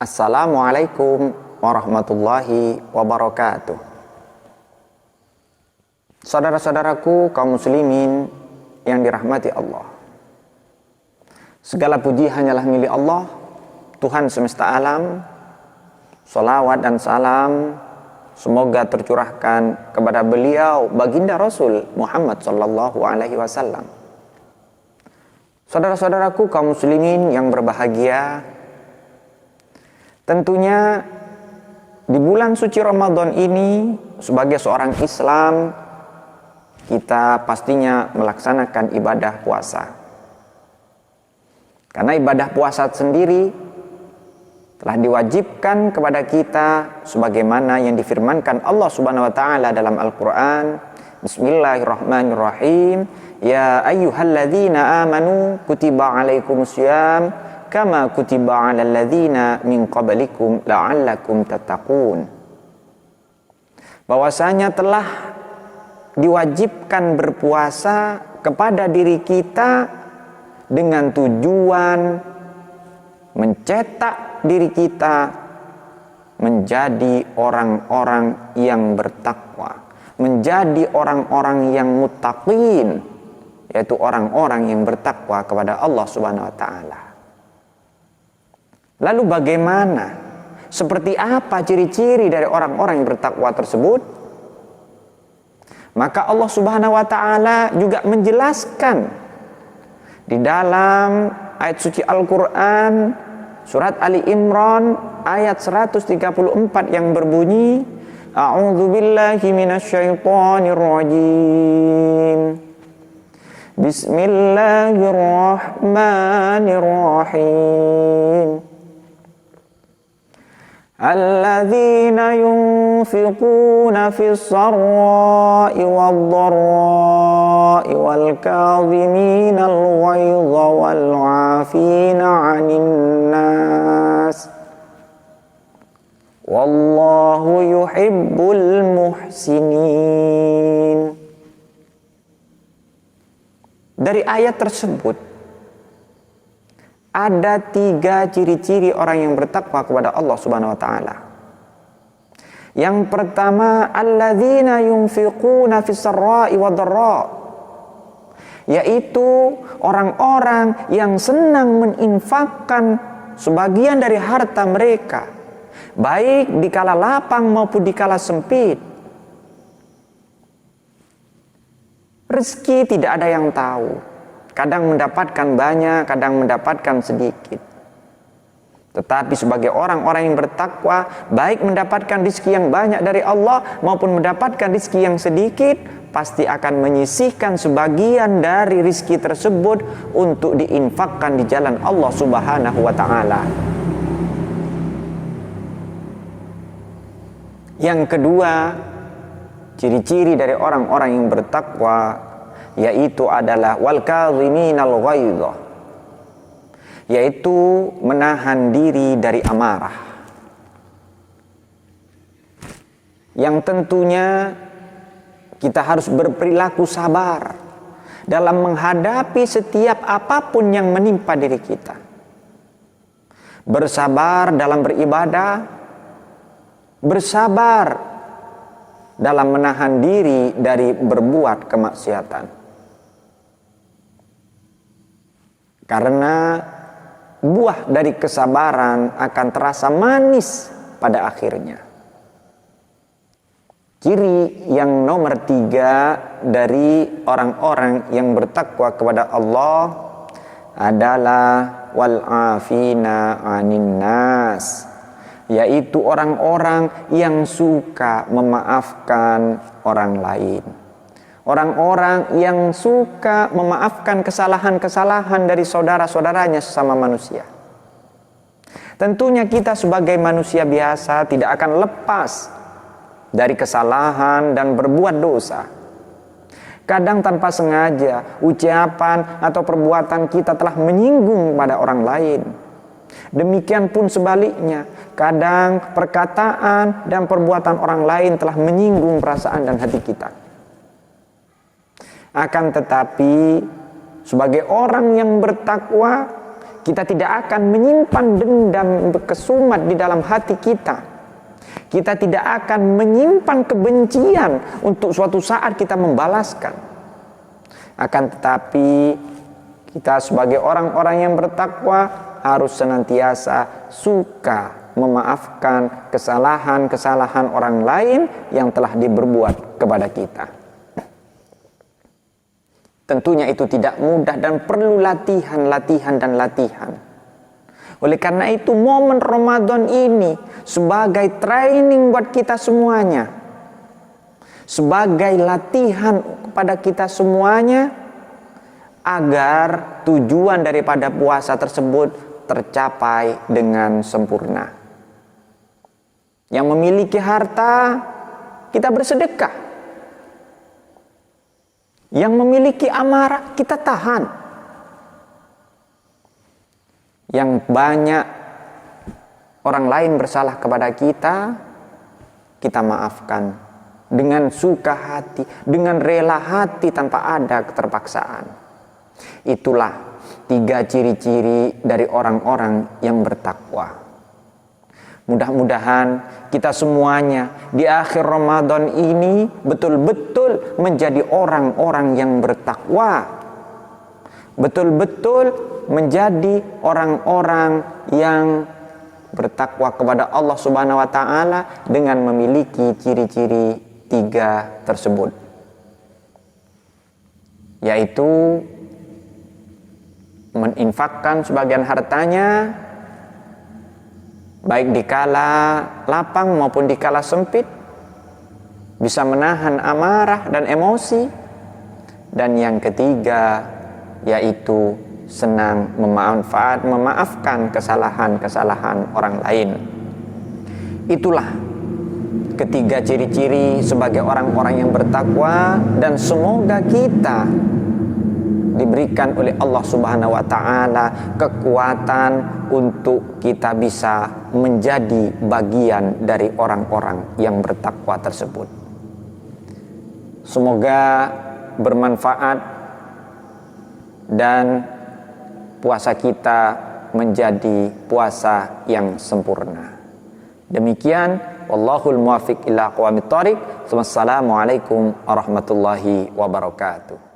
Assalamualaikum warahmatullahi wabarakatuh. Saudara-saudaraku kaum muslimin yang dirahmati Allah, segala puji hanyalah milik Allah, Tuhan semesta alam. Salawat dan salam semoga tercurahkan kepada beliau, baginda Rasul Muhammad sallallahu alaihi wasallam. Saudara-saudaraku kaum muslimin yang berbahagia, tentunya di bulan suci Ramadan ini sebagai seorang Islam kita pastinya melaksanakan ibadah puasa. Karena ibadah puasa sendiri telah diwajibkan kepada kita sebagaimana yang difirmankan Allah Subhanahu wa taala dalam Al-Qur'an. Bismillahirrahmanirrahim. Ya ayyuhalladzina amanu kutiba alaikumussyam kama kutiba 'alal ladzina min qablikum la'allakum tattaqun. Bahwasanya telah diwajibkan berpuasa kepada diri kita dengan tujuan mencetak diri kita menjadi orang-orang yang bertakwa, menjadi orang-orang yang muttaqin, yaitu orang-orang yang bertakwa kepada Allah Subhanahu wa taala. Lalu bagaimana? Seperti apa ciri-ciri dari orang-orang yang bertakwa tersebut? Maka Allah Subhanahu wa taala juga menjelaskan di dalam ayat suci Al-Qur'an surat Ali Imran ayat 134 yang berbunyi, A'udzubillahi minasyaitonirrajim. Bismillahirrahmanirrahim. Alladzina yunfiquna fis sarra'i wad-dharra'i wal kadhiminal ghaidha wal 'afina 'anil nas wallahu yuhibbul muhsinin. Dari ayat tersebut ada 3 ciri-ciri orang yang bertakwa kepada Allah Subhanahu wa taala. Yang pertama, alladzina yunfiquna fis sarra'i wad-dharra', yaitu orang-orang yang senang menginfakkan sebagian dari harta mereka, baik di kala lapang maupun di kala sempit. Rezeki tidak ada yang tahu. Kadang mendapatkan banyak, kadang mendapatkan sedikit. Tetapi sebagai orang-orang yang bertakwa, baik mendapatkan rezeki yang banyak dari Allah maupun mendapatkan rezeki yang sedikit, pasti akan menyisihkan sebagian dari rezeki tersebut untuk diinfakkan di jalan Allah Subhanahu wa taala. Yang kedua, ciri-ciri dari orang-orang yang bertakwa yaitu adalah wal kadhiminal ghaidha, yaitu menahan diri dari amarah. Yang tentunya kita harus berperilaku sabar dalam menghadapi setiap apapun yang menimpa diri kita. Bersabar dalam beribadah, bersabar dalam menahan diri dari berbuat kemaksiatan. Karena buah dari kesabaran akan terasa manis pada akhirnya. Ciri yang nomor 3 dari orang-orang yang bertakwa kepada Allah adalah wal afina 'anin nas, yaitu orang-orang yang suka memaafkan orang lain. Orang-orang yang suka memaafkan kesalahan-kesalahan dari saudara-saudaranya sesama manusia. Tentunya kita sebagai manusia biasa tidak akan lepas dari kesalahan dan berbuat dosa. Kadang tanpa sengaja, ucapan atau perbuatan kita telah menyinggung pada orang lain. Demikian pun sebaliknya, kadang perkataan dan perbuatan orang lain telah menyinggung perasaan dan hati kita. Akan tetapi, sebagai orang yang bertakwa, Kita tidak akan menyimpan dendam kesumat di dalam hati kita. Kita tidak akan menyimpan kebencian untuk suatu saat kita membalaskan. Akan tetapi kita sebagai orang-orang yang bertakwa harus senantiasa suka memaafkan kesalahan-kesalahan orang lain yang telah diperbuat kepada kita. Tentunya itu tidak mudah dan perlu latihan. Oleh karena itu momen Ramadan ini sebagai training buat kita semuanya, sebagai latihan kepada kita semuanya, agar tujuan daripada puasa tersebut tercapai dengan sempurna. Yang memiliki harta, kita bersedekah. Yang memiliki amarah, kita tahan. Yang banyak orang lain bersalah kepada kita, kita maafkan dengan suka hati, dengan rela hati tanpa ada keterpaksaan. Itulah 3 ciri-ciri dari orang-orang yang bertakwa. Mudah-mudahan kita semuanya di akhir Ramadan ini betul-betul menjadi orang-orang yang bertakwa. Betul-betul menjadi orang-orang yang bertakwa kepada Allah Subhanahu wa taala dengan memiliki ciri-ciri 3 tersebut. Yaitu menginfakkan sebagian hartanya baik dikala lapang maupun dikala sempit, bisa menahan amarah dan emosi. Dan yang ketiga yaitu senang memaafkan kesalahan-kesalahan orang lain. Itulah ketiga ciri-ciri sebagai orang-orang yang bertakwa, dan semoga kita diberikan oleh Allah Subhanahu wa taala kekuatan untuk kita bisa menjadi bagian dari orang-orang yang bertakwa tersebut. Semoga bermanfaat dan puasa kita menjadi puasa yang sempurna. Demikian, wallahul muwaffiq ila aqwamit thoriq. Wassalamualaikum warahmatullahi wabarakatuh.